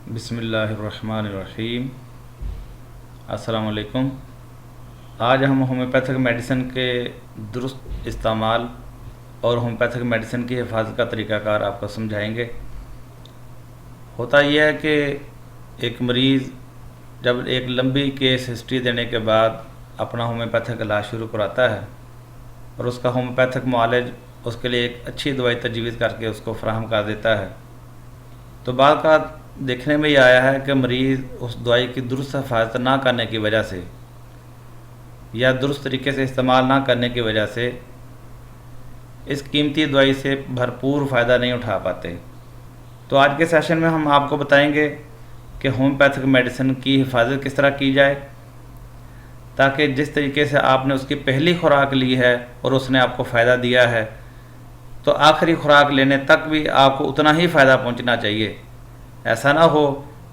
بسم اللہ الرحمن الرحیم۔ السلام علیکم۔ آج ہم ہومیوپیتھک میڈیسن کے درست استعمال اور ہومیوپیتھک میڈیسن کی حفاظت کا طریقہ کار آپ کو سمجھائیں گے۔ ہوتا یہ ہے کہ ایک مریض جب ایک لمبی کیس ہسٹری دینے کے بعد اپنا ہومیوپیتھک علاج شروع کراتا ہے اور اس کا ہومیوپیتھک معالج اس کے لیے ایک اچھی دوائی تجویز کر کے اس کو فراہم کر دیتا ہے، تو بعض کا دیکھنے میں یہ آیا ہے کہ مریض اس دوائی کی درست حفاظت نہ کرنے کی وجہ سے یا درست طریقے سے استعمال نہ کرنے کی وجہ سے اس قیمتی دوائی سے بھرپور فائدہ نہیں اٹھا پاتے۔ تو آج کے سیشن میں ہم آپ کو بتائیں گے کہ ہومیوپیتھک میڈیسن کی حفاظت کس طرح کی جائے، تاکہ جس طریقے سے آپ نے اس کی پہلی خوراک لی ہے اور اس نے آپ کو فائدہ دیا ہے تو آخری خوراک لینے تک بھی آپ کو اتنا ہی فائدہ پہنچنا چاہیے۔ ایسا نہ ہو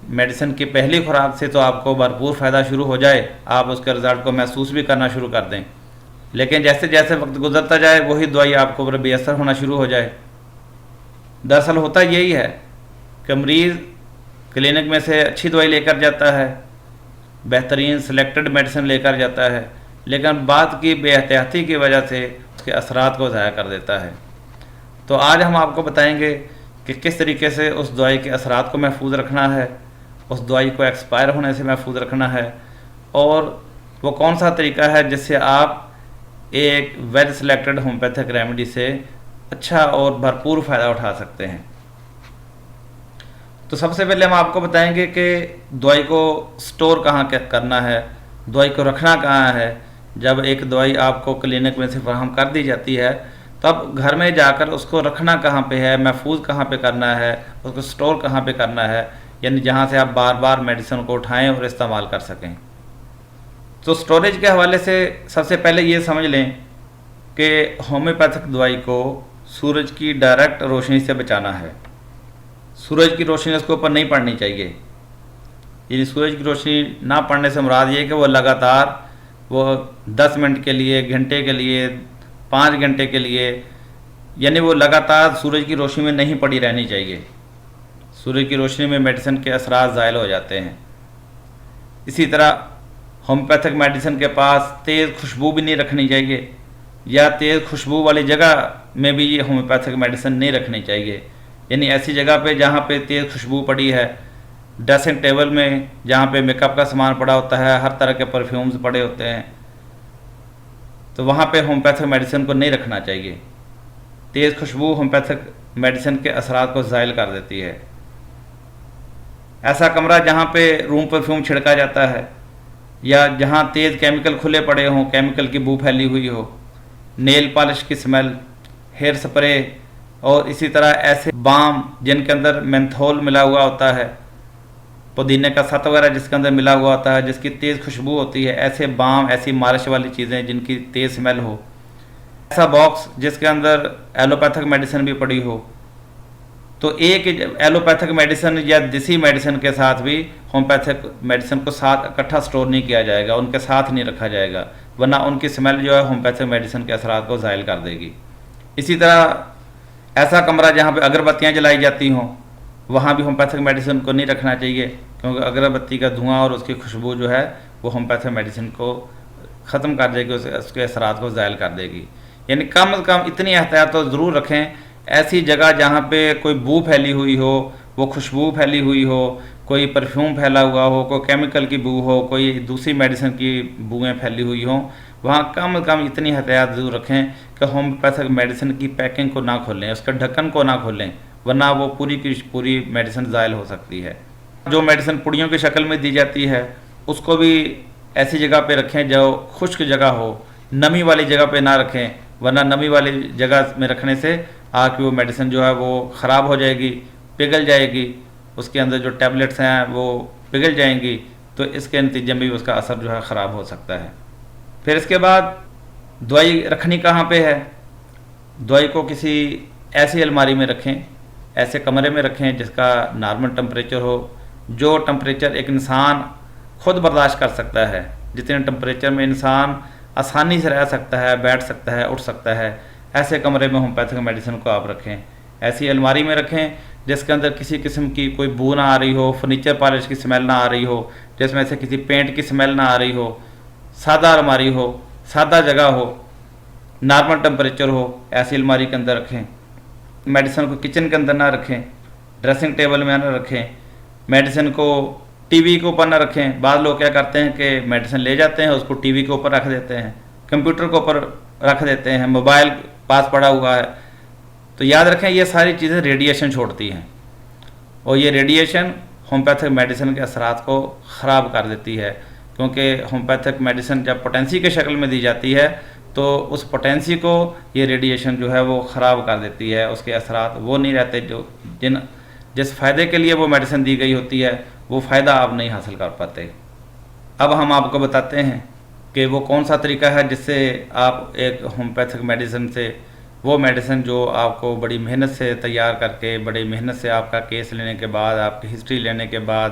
میڈیسن کی پہلی خوراک سے تو آپ کو بھرپور فائدہ شروع ہو جائے، آپ اس کے رزلٹ کو محسوس بھی کرنا شروع کر دیں، لیکن جیسے جیسے وقت گزرتا جائے وہی دوائی آپ کو بے اثر ہونا شروع ہو جائے۔ دراصل ہوتا یہی ہے کہ مریض کلینک میں سے اچھی دوائی لے کر جاتا ہے، بہترین سلیکٹڈ میڈیسن لے کر جاتا ہے، لیکن بعد کی بے احتیاطی کی وجہ سے اس کے اثرات کو ضائع کر دیتا ہے۔ تو آج ہم آپ کو بتائیں گے کہ کس طریقے سے اس دوائی کے اثرات کو محفوظ رکھنا ہے، اس دوائی کو ایکسپائر ہونے سے محفوظ رکھنا ہے، اور وہ کون سا طریقہ ہے جس سے آپ ایک ویل سلیکٹڈ ہومیوپیتھک ریمیڈی سے اچھا اور بھرپور فائدہ اٹھا سکتے ہیں۔ تو سب سے پہلے ہم آپ کو بتائیں گے کہ دوائی کو سٹور کہاں کرنا ہے، دوائی کو رکھنا کہاں ہے۔ جب ایک دوائی آپ کو کلینک میں سے فراہم کر دی جاتی ہے تو اب گھر میں جا کر اس کو رکھنا کہاں پہ ہے، محفوظ کہاں پہ کرنا ہے، اس کو سٹور کہاں پہ کرنا ہے، یعنی جہاں سے آپ بار بار میڈیسن کو اٹھائیں اور استعمال کر سکیں۔ تو سٹوریج کے حوالے سے سب سے پہلے یہ سمجھ لیں کہ ہومیوپیتھک دوائی کو سورج کی ڈائریکٹ روشنی سے بچانا ہے۔ سورج کی روشنی اس کے اوپر نہیں پڑنی چاہیے، یعنی سورج کی روشنی نہ پڑنے سے مراد یہ کہ وہ لگاتار 10 منٹ کے لیے، گھنٹے کے لیے، 5 گھنٹے کے لیے، یعنی وہ لگاتار سورج کی روشنی میں نہیں پڑی رہنی چاہیے۔ سورج کی روشنی میں میڈیسن کے اثرات زائل ہو جاتے ہیں۔ اسی طرح ہومیوپیتھک میڈیسن کے پاس تیز خوشبو بھی نہیں رکھنی چاہیے، یا تیز خوشبو والی جگہ میں بھی یہ ہومیوپیتھک میڈیسن نہیں رکھنی چاہیے، یعنی ایسی جگہ پہ جہاں پہ تیز خوشبو پڑی ہے، ڈریسنگ ٹیبل میں جہاں پہ میک اپ کا سامان پڑا ہوتا ہے، ہر طرح کے پرفیومز پڑے ہوتے ہیں، تو وہاں پہ ہومیوپیتھک میڈیسن کو نہیں رکھنا چاہیے۔ تیز خوشبو ہومیوپیتھک میڈیسن کے اثرات کو زائل کر دیتی ہے۔ ایسا کمرہ جہاں پہ روم پرفیوم چھڑکا جاتا ہے، یا جہاں تیز کیمیکل کھلے پڑے ہوں، کیمیکل کی بو پھیلی ہوئی ہو، نیل پالش کی سمیل، ہیئر سپرے، اور اسی طرح ایسے بام جن کے اندر مینتھول ملا ہوا ہوتا ہے، پودینے کا ست وغیرہ جس کے اندر ملا ہوا ہوتا ہے، جس کی تیز خوشبو ہوتی ہے، ایسے بام، ایسی مالش والی چیزیں جن کی تیز سمیل ہو، ایسا باکس جس کے اندر ایلوپیتھک میڈیسن بھی پڑی ہو، تو ایک ایلوپیتھک میڈیسن یا دیسی میڈیسن کے ساتھ بھی ہومیوپیتھک میڈیسن کو ساتھ اکٹھا سٹور نہیں کیا جائے گا، ان کے ساتھ نہیں رکھا جائے گا، ورنہ ان کی سمیل جو ہے ہومیوپیتھک میڈیسن کے اثرات کو زائل کر دے گی۔ اسی طرح ایسا کمرہ جہاں پہ اگربتیاں جلائی جاتی ہوں، وہاں بھی ہومیوپیتھک میڈیسن کو نہیں رکھنا چاہیے، کیونکہ اگربتی کا دھواں اور اس کی خوشبو جو ہے وہ ہومیوپیتھک میڈیسن کو ختم کر دے گی، اس کے اثرات کو زائل کر دے گی۔ یعنی کم از کم اتنی احتیاط تو ضرور رکھیں، ایسی جگہ جہاں پہ کوئی بو پھیلی ہوئی ہو، وہ خوشبو پھیلی ہوئی ہو، کوئی پرفیوم پھیلا ہوا ہو، کوئی کیمیکل کی بو ہو، کوئی دوسری میڈیسن کی بوئیں پھیلی ہوئی ہوں، وہاں کم از کم اتنی احتیاط ضرور رکھیں کہ ہومیوپیتھک میڈیسن کی پیکنگ کو نہ کھولیں، اس کے ڈھکن کو نہ کھولیں، ورنہ وہ پوری کی پوری میڈیسن زائل ہو سکتی ہے۔ جو میڈیسن پڑیوں کی شکل میں دی جاتی ہے اس کو بھی ایسی جگہ پہ رکھیں جو خشک جگہ ہو، نمی والی جگہ پہ نہ رکھیں، ورنہ نمی والی جگہ میں رکھنے سے آپ کی وہ میڈیسن جو ہے وہ خراب ہو جائے گی، پگھل جائے گی، اس کے اندر جو ٹیبلٹس ہیں وہ پگھل جائیں گی، تو اس کے نتیجے میں بھی اس کا اثر جو ہے خراب ہو سکتا ہے۔ پھر اس کے بعد دوائی رکھنی کہاں پہ ہے؟ دوائی کو کسی ایسی الماری میں رکھیں، ایسے کمرے میں رکھیں جس کا نارمل ٹمپریچر ہو، جو ٹمپریچر ایک انسان خود برداشت کر سکتا ہے، جتنے ٹمپریچر میں انسان آسانی سے رہ سکتا ہے، بیٹھ سکتا ہے، اٹھ سکتا ہے، ایسے کمرے میں ہومیوپیتھک میڈیسن کو آپ رکھیں۔ ایسی الماری میں رکھیں جس کے اندر کسی قسم کی کوئی بو نہ آ رہی ہو، فرنیچر پالش کی سمیل نہ آ رہی ہو، جس میں سے کسی پینٹ کی سمیل نہ آ رہی ہو، سادہ الماری ہو، سادہ جگہ ہو، نارمل ٹمپریچر ہو، ایسی الماری کے اندر رکھیں۔ میڈیسن کو کچن کے اندر نہ رکھیں، ڈریسنگ ٹیبل میں نہ رکھیں، میڈیسن کو ٹی وی کے اوپر نہ رکھیں۔ بعض لوگ کیا کرتے ہیں کہ میڈیسن لے جاتے ہیں، اس کو ٹی وی کے اوپر رکھ دیتے ہیں، کمپیوٹر کے اوپر رکھ دیتے ہیں، موبائل پاس پڑا ہوا ہے۔ تو یاد رکھیں یہ ساری چیزیں ریڈیشن چھوڑتی ہیں، اور یہ ریڈیشن ہومیوپیتھک میڈیسن کے اثرات کو خراب کر دیتی ہے، کیونکہ ہومیوپیتھک میڈیسن جب پوٹینسی کے شکل میں دی جاتی ہے تو اس پوٹینسی کو یہ ریڈیشن جو ہے وہ خراب کر دیتی ہے، اس کے اثرات وہ نہیں رہتے جو جس فائدے کے لیے وہ میڈیسن دی گئی ہوتی ہے، وہ فائدہ آپ نہیں حاصل کر پاتے۔ اب ہم آپ کو بتاتے ہیں کہ وہ کون سا طریقہ ہے جس سے آپ ایک ہومیوپیتھک میڈیسن سے، وہ میڈیسن جو آپ کو بڑی محنت سے تیار کر کے، بڑی محنت سے آپ کا کیس لینے کے بعد، آپ کی ہسٹری لینے کے بعد،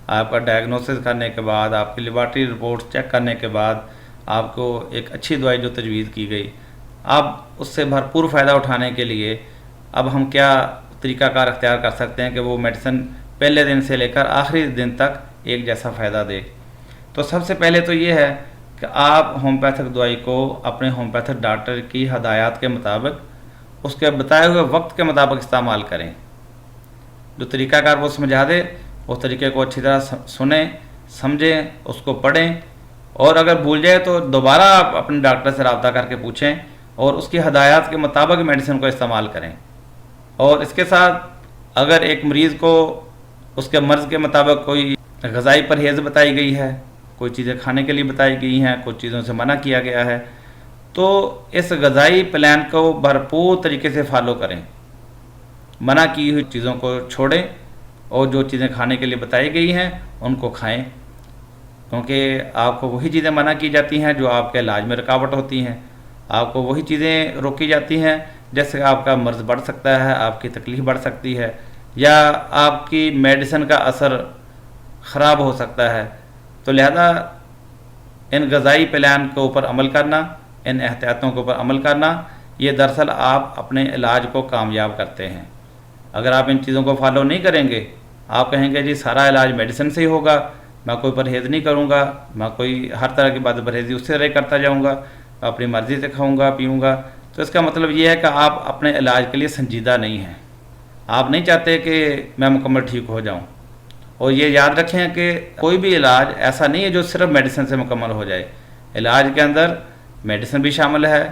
آپ کا ڈائگنوسس کرنے کے بعد، آپ کی لیبارٹری رپورٹ چیک کرنے کے بعد آپ کو ایک اچھی دوائی جو تجویز کی گئی، اب اس سے بھرپور فائدہ اٹھانے کے لیے اب ہم کیا طریقہ کار اختیار کر سکتے ہیں کہ وہ میڈیسن پہلے دن سے لے کر آخری دن تک ایک جیسا فائدہ دے۔ تو سب سے پہلے تو یہ ہے کہ آپ ہومیوپیتھک دوائی کو اپنے ہومیوپیتھک ڈاکٹر کی ہدایات کے مطابق، اس کے بتائے ہوئے وقت کے مطابق استعمال کریں۔ جو طریقہ کار وہ سمجھا دے اس طریقے کو اچھی طرح سنیں، سمجھیں، اس کو پڑھیں، اور اگر بھول جائے تو دوبارہ آپ اپنے ڈاکٹر سے رابطہ کر کے پوچھیں اور اس کی ہدایات کے مطابق میڈیسن کو استعمال کریں۔ اور اس کے ساتھ اگر ایک مریض کو اس کے مرض کے مطابق کوئی غذائی پرہیز بتائی گئی ہے، کوئی چیزیں کھانے کے لیے بتائی گئی ہیں، کچھ چیزوں سے منع کیا گیا ہے، تو اس غذائی پلان کو بھرپور طریقے سے فالو کریں، منع کی ہوئی چیزوں کو چھوڑیں، اور جو چیزیں کھانے کے لیے بتائی گئی ہیں ان کو کھائیں، کیونکہ آپ کو وہی چیزیں منع کی جاتی ہیں جو آپ کے علاج میں رکاوٹ ہوتی ہیں، آپ کو وہی چیزیں روکی جاتی ہیں جس سے آپ کا مرض بڑھ سکتا ہے، آپ کی تکلیف بڑھ سکتی ہے، یا آپ کی میڈیسن کا اثر خراب ہو سکتا ہے۔ تو لہذا ان غذائی پلان کے اوپر عمل کرنا، ان احتیاطوں کے اوپر عمل کرنا، یہ دراصل آپ اپنے علاج کو کامیاب کرتے ہیں۔ اگر آپ ان چیزوں کو فالو نہیں کریں گے، آپ کہیں گے جی سارا علاج میڈیسن سے ہی ہوگا، میں کوئی پرہیز نہیں کروں گا، میں کوئی ہر طرح کی بات پرہیزی اس سے رہے کرتا جاؤں گا، اپنی مرضی سے کھاؤں گا پیوں گا، تو اس کا مطلب یہ ہے کہ آپ اپنے علاج کے لیے سنجیدہ نہیں ہیں، آپ نہیں چاہتے کہ میں مکمل ٹھیک ہو جاؤں۔ اور یہ یاد رکھیں کہ کوئی بھی علاج ایسا نہیں ہے جو صرف میڈیسن سے مکمل ہو جائے، علاج کے اندر میڈیسن بھی شامل ہے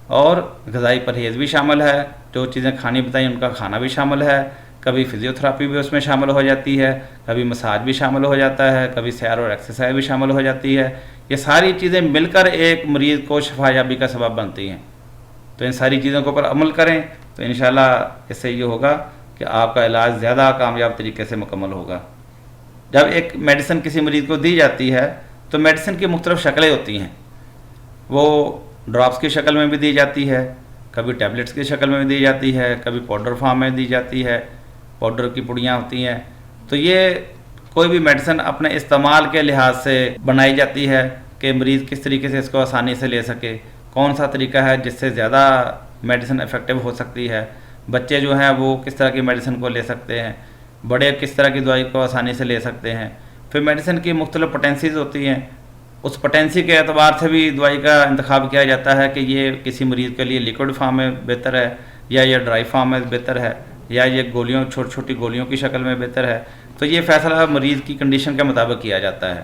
اور غذائی پرہیز بھی شامل ہے، جو چیزیں کھانی بتائیں ان کا کھانا بھی شامل ہے، کبھی فزیوتھراپی بھی اس میں شامل ہو جاتی ہے، کبھی مساج بھی شامل ہو جاتا ہے، کبھی سیر اور ایکسرسائز بھی شامل ہو جاتی ہے۔ یہ ساری چیزیں مل کر ایک مریض کو شفا یابی کا سبب بنتی ہیں۔ تو ان ساری چیزوں کے اوپر عمل کریں تو انشاءاللہ اس سے یہ ہوگا کہ آپ کا علاج زیادہ کامیاب طریقے سے مکمل ہوگا۔ جب ایک میڈیسن کسی مریض کو دی جاتی ہے تو میڈیسن کی مختلف شکلیں ہوتی ہیں، وہ ڈراپس کی شکل میں بھی دی جاتی ہے، کبھی ٹیبلٹس کی شکل میں بھی دی جاتی ہے، کبھی پاؤڈر فارم میں دی جاتی ہے، پاؤڈر کی پڑیاں ہوتی ہیں۔ تو یہ کوئی بھی میڈیسن اپنے استعمال کے لحاظ سے بنائی جاتی ہے کہ مریض کس طریقے سے اس کو آسانی سے لے سکے، کون سا طریقہ ہے جس سے زیادہ میڈیسن افیکٹو ہو سکتی ہے، بچے جو ہیں وہ کس طرح کی میڈیسن کو لے سکتے ہیں، بڑے کس طرح کی دوائی کو آسانی سے لے سکتے ہیں۔ پھر میڈیسن کی مختلف پوٹینسیز ہوتی ہیں، اس پوٹینسی کے اعتبار سے بھی دوائی کا انتخاب کیا جاتا ہے کہ یہ کسی مریض کے لیے لیکوڈ فارم میں بہتر ہے، یا یہ ڈرائی فارم میں بہتر ہے، یا یہ گولیوں چھوٹی چھوٹی گولیوں کی شکل میں بہتر ہے۔ تو یہ فیصلہ مریض کی کنڈیشن کے مطابق کیا جاتا ہے۔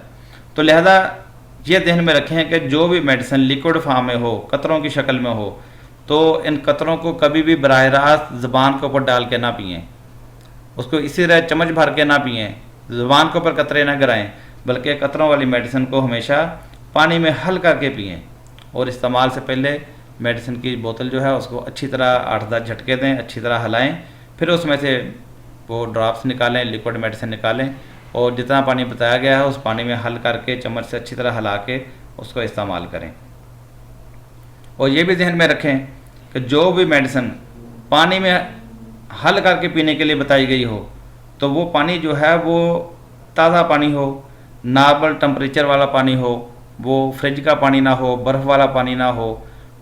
تو لہذا یہ ذہن میں رکھیں کہ جو بھی میڈیسن لیکوڈ فارم میں ہو، قطروں کی شکل میں ہو، تو ان قطروں کو کبھی بھی براہ راست زبان کے اوپر ڈال کے نہ پئیں، اس کو اسی طرح چمچ بھر کے نہ پئیں، زبان کے اوپر قطرے نہ گرائیں، بلکہ قطروں والی میڈیسن کو ہمیشہ پانی میں حل کر کے پئیں، اور استعمال سے پہلے میڈیسن کی بوتل جو ہے اس کو اچھی طرح 8-10 جھٹکے دیں، اچھی طرح ہلائیں، پھر اس میں سے وہ ڈراپس نکالیں، لیکوڈ میڈیسن نکالیں، اور جتنا پانی بتایا گیا ہے اس پانی میں حل کر کے چمچ سے اچھی طرح ہلا کے اس کو استعمال کریں۔ اور یہ بھی ذہن میں رکھیں کہ جو بھی میڈیسن پانی میں حل کر کے پینے کے لیے بتائی گئی ہو تو وہ پانی جو ہے وہ تازہ پانی ہو، نارمل ٹمپریچر والا پانی ہو، وہ فریج کا پانی نہ ہو، برف والا پانی نہ ہو،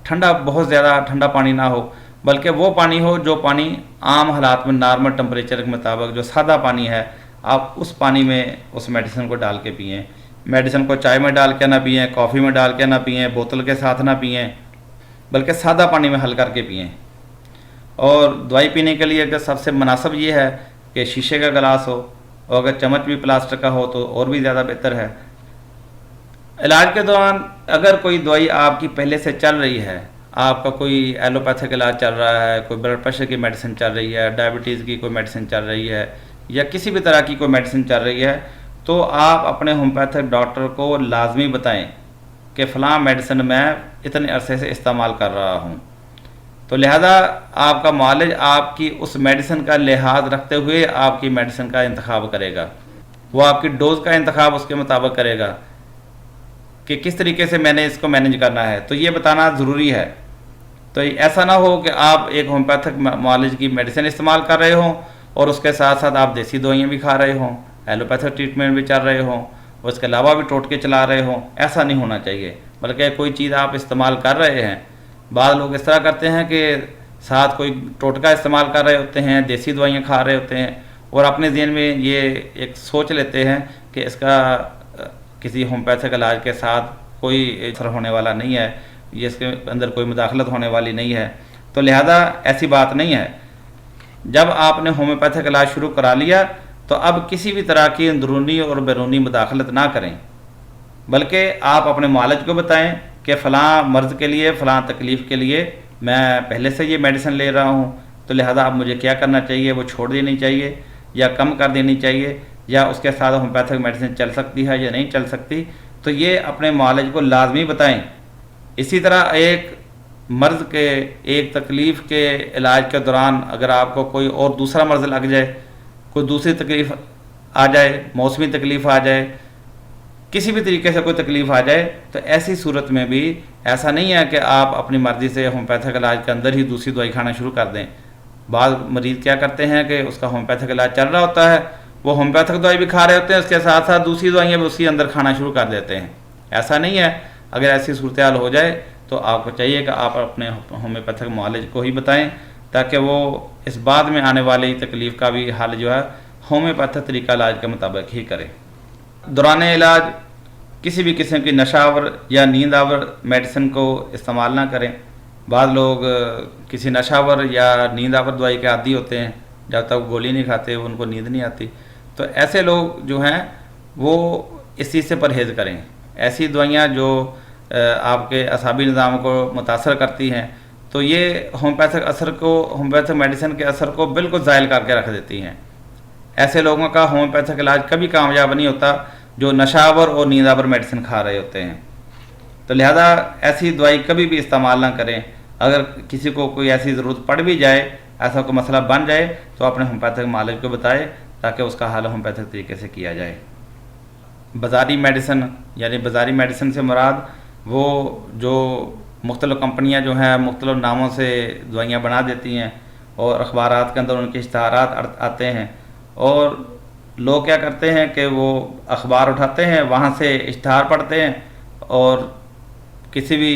ٹھنڈا بہت زیادہ ٹھنڈا پانی نہ ہو، بلکہ وہ پانی ہو جو پانی عام حالات میں نارمل ٹمپریچر کے مطابق جو سادہ پانی ہے، آپ اس پانی میں اس میڈیسن کو ڈال کے پئیں۔ میڈیسن کو چائے میں ڈال کے نہ پئیں، کافی میں ڈال کے نہ پئیں، بوتل کے ساتھ نہ پئیں، بلکہ سادہ پانی میں حل کر کے پئیں۔ اور دوائی پینے کے لیے اگر سب سے مناسب یہ ہے کہ شیشے کا گلاس ہو، اور اگر چمچ بھی پلاسٹک کا ہو تو اور بھی زیادہ بہتر ہے۔ علاج کے دوران اگر کوئی دوائی آپ کی پہلے سے چل رہی ہے، آپ کا کوئی ایلوپیتھک علاج چل رہا ہے، کوئی بلڈ پریشر کی میڈیسن چل رہی ہے، ڈائبٹیز کی کوئی میڈیسن چل رہی ہے، یا کسی بھی طرح کی کوئی میڈیسن چل رہی ہے، تو آپ اپنے ہومیوپیتھک ڈاکٹر کو لازمی بتائیں کہ فلاں میڈیسن میں اتنے عرصے سے استعمال کر رہا ہوں۔ تو لہذا آپ کا معالج آپ کی اس میڈیسن کا لحاظ رکھتے ہوئے آپ کی میڈیسن کا انتخاب کرے گا، وہ آپ کی ڈوز کا انتخاب اس کے مطابق کرے گا کہ کس طریقے سے میں نے اس کو مینیج کرنا ہے، تو یہ بتانا ضروری ہے۔ تو ایسا نہ ہو کہ آپ ایک ہومیوپیتھک معالج کی میڈیسن استعمال کر رہے ہوں اور اس کے ساتھ ساتھ آپ دیسی دوائیاں بھی کھا رہے ہوں، ایلوپیتھک ٹریٹمنٹ بھی چل رہے ہوں، اور اس کے علاوہ بھی ٹوٹکے چلا رہے ہوں۔ ایسا نہیں ہونا چاہیے، بلکہ کوئی چیز آپ استعمال کر رہے ہیں، بعض لوگ اس طرح کرتے ہیں کہ ساتھ کوئی ٹوٹکا استعمال کر رہے ہوتے ہیں، دیسی دوائیاں کھا رہے ہوتے ہیں، اور اپنے ذہن میں یہ ایک سوچ لیتے ہیں کہ اس کا کسی ہومیوپیتھک علاج کے ساتھ کوئی اثر ہونے والا نہیں ہے، یہ اس کے اندر کوئی مداخلت ہونے والی نہیں ہے۔ تو لہذا ایسی بات نہیں ہے۔ جب آپ نے ہومیوپیتھک علاج شروع کرا لیا تو اب کسی بھی طرح کی اندرونی اور بیرونی مداخلت نہ کریں، بلکہ آپ اپنے معالج کو بتائیں کہ فلاں مرض کے لیے، فلاں تکلیف کے لیے میں پہلے سے یہ میڈیسن لے رہا ہوں، تو لہذا اب مجھے کیا کرنا چاہیے، وہ چھوڑ دینی چاہیے یا کم کر دینی چاہیے، یا اس کے ساتھ ہومیوپیتھک میڈیسن چل سکتی ہے یا نہیں چل سکتی، تو یہ اپنے معالج کو لازمی بتائیں۔ اسی طرح ایک مرض کے، ایک تکلیف کے علاج کے دوران اگر آپ کو کوئی اور دوسرا مرض لگ جائے، کوئی دوسری تکلیف آ جائے، موسمی تکلیف آ جائے، کسی بھی طریقے سے کوئی تکلیف آ جائے، تو ایسی صورت میں بھی ایسا نہیں ہے کہ آپ اپنی مرضی سے ہومیوپیتھک علاج کے اندر ہی دوسری دوائی کھانا شروع کر دیں۔ بعض مریض کیا کرتے ہیں کہ اس کا ہومیوپیتھک علاج چل رہا ہوتا ہے، وہ ہومیوپیتھک دوائی بھی کھا رہے ہوتے ہیں، اس کے ساتھ ساتھ دوسری دوائیاں بھی اس کے اندر کھانا شروع کر دیتے ہیں۔ ایسا نہیں ہے۔ اگر ایسی صورتحال ہو جائے تو آپ کو چاہیے کہ آپ اپنے ہومیوپیتھک معالج کو ہی بتائیں، تاکہ وہ اس بعد میں آنے والی تکلیف کا بھی حل جو ہے ہومیوپیتھک طریقہ علاج کے مطابق ہی کریں۔ دوران علاج کسی بھی قسم کی نشہ آور یا نیند آور میڈیسن کو استعمال نہ کریں۔ بعض لوگ کسی نشہ آور یا نیند آور دوائی کے عادی ہوتے ہیں، جب تک گولی نہیں کھاتے ان کو نیند نہیں آتی، تو ایسے لوگ جو ہیں وہ اس چیز سے پرہیز کریں۔ ایسی دوائیاں جو آپ کے اعصابی نظام کو متاثر کرتی ہیں، تو یہ ہومیوپیتھک میڈیسن کے اثر کو بالکل زائل کر کے رکھ دیتی ہیں۔ ایسے لوگوں کا ہومیوپیتھک علاج کبھی کامیاب نہیں ہوتا جو نشہ آور اور نیند آور میڈیسن کھا رہے ہوتے ہیں۔ تو لہذا ایسی دوائی کبھی بھی استعمال نہ کریں۔ اگر کسی کو کوئی ایسی ضرورت پڑ بھی جائے، ایسا کوئی مسئلہ بن جائے، تو اپنے ہومیوپیتھک معالج کو بتائے تاکہ اس کا حل ہومیوپیتھک طریقے سے کیا جائے۔ بازاری میڈیسن، یعنی بازاری میڈیسن سے مراد وہ جو مختلف کمپنیاں جو ہیں مختلف ناموں سے دوائیاں بنا دیتی ہیں، اور اخبارات کے اندر ان کے اشتہارات آتے ہیں، اور لوگ کیا کرتے ہیں کہ وہ اخبار اٹھاتے ہیں، وہاں سے اشتہار پڑھتے ہیں، اور کسی بھی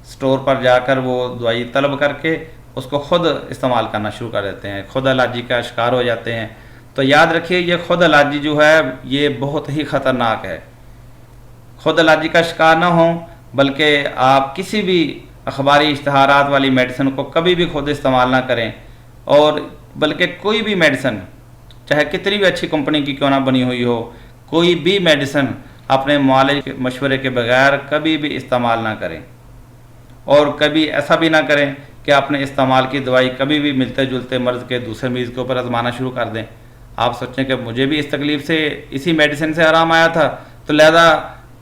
سٹور پر جا کر وہ دوائی طلب کر کے اس کو خود استعمال کرنا شروع کر دیتے ہیں، خود علاجی کا شکار ہو جاتے ہیں۔ تو یاد رکھیے یہ خود علاجی جو ہے یہ بہت ہی خطرناک ہے۔ خود علاجی کا شکار نہ ہوں، بلکہ آپ کسی بھی اخباری اشتہارات والی میڈیسن کو کبھی بھی خود استعمال نہ کریں، اور بلکہ کوئی بھی میڈیسن چاہے کتنی بھی اچھی کمپنی کی کیوں نہ بنی ہوئی ہو، کوئی بھی میڈیسن اپنے معالج کے مشورے کے بغیر کبھی بھی استعمال نہ کریں، اور کبھی ایسا بھی نہ کریں کہ اپنے استعمال کی دوائی کبھی بھی ملتے جلتے مرض کے دوسرے مریض کے اوپر آزمانا شروع کر دیں۔ آپ سوچیں کہ مجھے بھی اس تکلیف سے اسی میڈیسن سے آرام آیا تھا، تو لہذا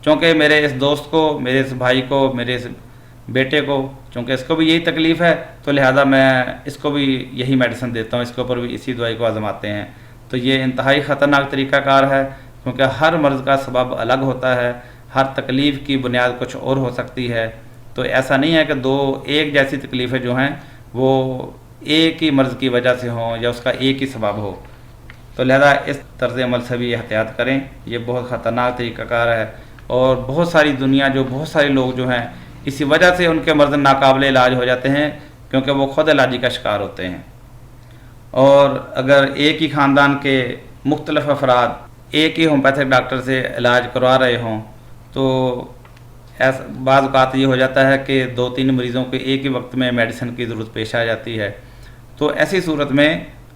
چونکہ میرے اس دوست کو، میرے اس بھائی کو، میرے اس بیٹے کو، چونکہ اس کو بھی یہی تکلیف ہے، تو لہذا میں اس کو بھی یہی میڈیسن دیتا ہوں، اس کے اوپر بھی اسی دوائی کو آزماتے ہیں۔ تو یہ انتہائی خطرناک طریقہ کار ہے، کیونکہ ہر مرض کا سبب الگ ہوتا ہے، ہر تکلیف کی بنیاد کچھ اور ہو سکتی ہے۔ تو ایسا نہیں ہے کہ ایک جیسی تکلیفیں جو ہیں وہ ایک ہی مرض کی وجہ سے ہوں یا اس کا ایک ہی سبب ہو۔ تو لہذا اس طرز عمل سے بھی احتیاط کریں، یہ بہت خطرناک طریقہ کار ہے، اور بہت ساری دنیا بہت سارے لوگ جو ہیں اسی وجہ سے ان کے مرض ناقابل علاج ہو جاتے ہیں کیونکہ وہ خود الرجی کا شکار ہوتے ہیں۔ اور اگر ایک ہی خاندان کے مختلف افراد ایک ہی ہومیوپیتھک ڈاکٹر سے علاج کروا رہے ہوں تو بعض اوقات یہ ہو جاتا ہے کہ 2-3 مریضوں کو ایک ہی وقت میں میڈیسن کی ضرورت پیش آ جاتی ہے۔ تو ایسی صورت میں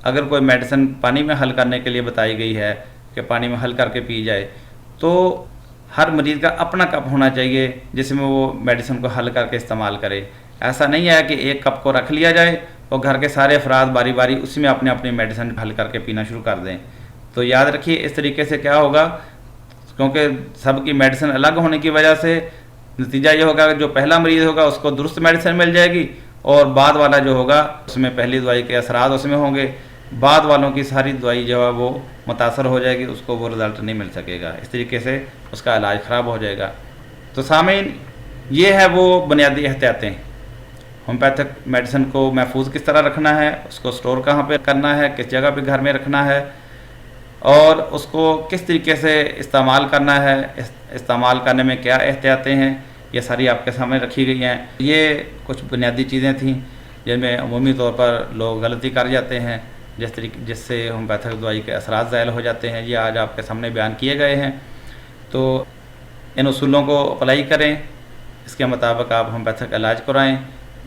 اگر کوئی میڈیسن پانی میں حل کرنے کے لیے بتائی گئی ہے کہ پانی میں حل کر کے پی جائے، تو ہر مریض کا اپنا کپ ہونا چاہیے جس میں وہ میڈیسن کو حل کر کے استعمال کرے۔ ایسا نہیں ہے کہ ایک کپ کو رکھ لیا جائے اور گھر کے سارے افراد باری باری اسی میں اپنے اپنی میڈیسن حل کر کے پینا شروع کر دیں۔ تو یاد رکھیے اس طریقے سے کیا ہوگا، کیونکہ سب کی میڈیسن الگ ہونے کی وجہ سے نتیجہ یہ ہوگا کہ جو پہلا مریض ہوگا اس کو درست میڈیسن مل جائے گی، اور بعد والا جو ہوگا اس میں پہلی دوائی کے اثرات اس میں ہوں گے، بعد والوں کی ساری دوائی جو ہے وہ متاثر ہو جائے گی، اس کو وہ رزلٹ نہیں مل سکے گا، اس طریقے سے اس کا علاج خراب ہو جائے گا۔ تو سامعین، یہ ہے وہ بنیادی احتیاطیں، ہومیوپیتھک میڈیسن کو محفوظ کس طرح رکھنا ہے، اس کو سٹور کہاں پہ کرنا ہے، کس جگہ پہ گھر میں رکھنا ہے، اور اس کو کس طریقے سے استعمال کرنا ہے، استعمال کرنے میں کیا احتیاطیں ہیں، یہ ساری آپ کے سامنے رکھی گئی ہیں۔ یہ کچھ بنیادی چیزیں تھیں جن میں عمومی طور پر لوگ غلطی کر جاتے ہیں، جس سے ہومیوپیتھک دوائی کے اثرات ظاہر ہو جاتے ہیں۔ یہ آج آپ کے سامنے بیان کیے گئے ہیں، تو ان اصولوں کو اپلائی کریں، اس کے مطابق آپ ہومیوپیتھک علاج کرائیں۔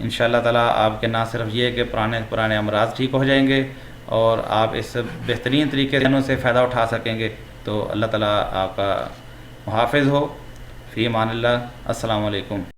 انشاءاللہ تعالیٰ آپ کے نہ صرف یہ کہ پرانے امراض ٹھیک ہو جائیں گے اور آپ اس بہترین طریقے سے فائدہ اٹھا سکیں گے۔ تو اللہ تعالیٰ آپ کا محافظ ہو۔ فی امان اللہ۔ السلام علیکم۔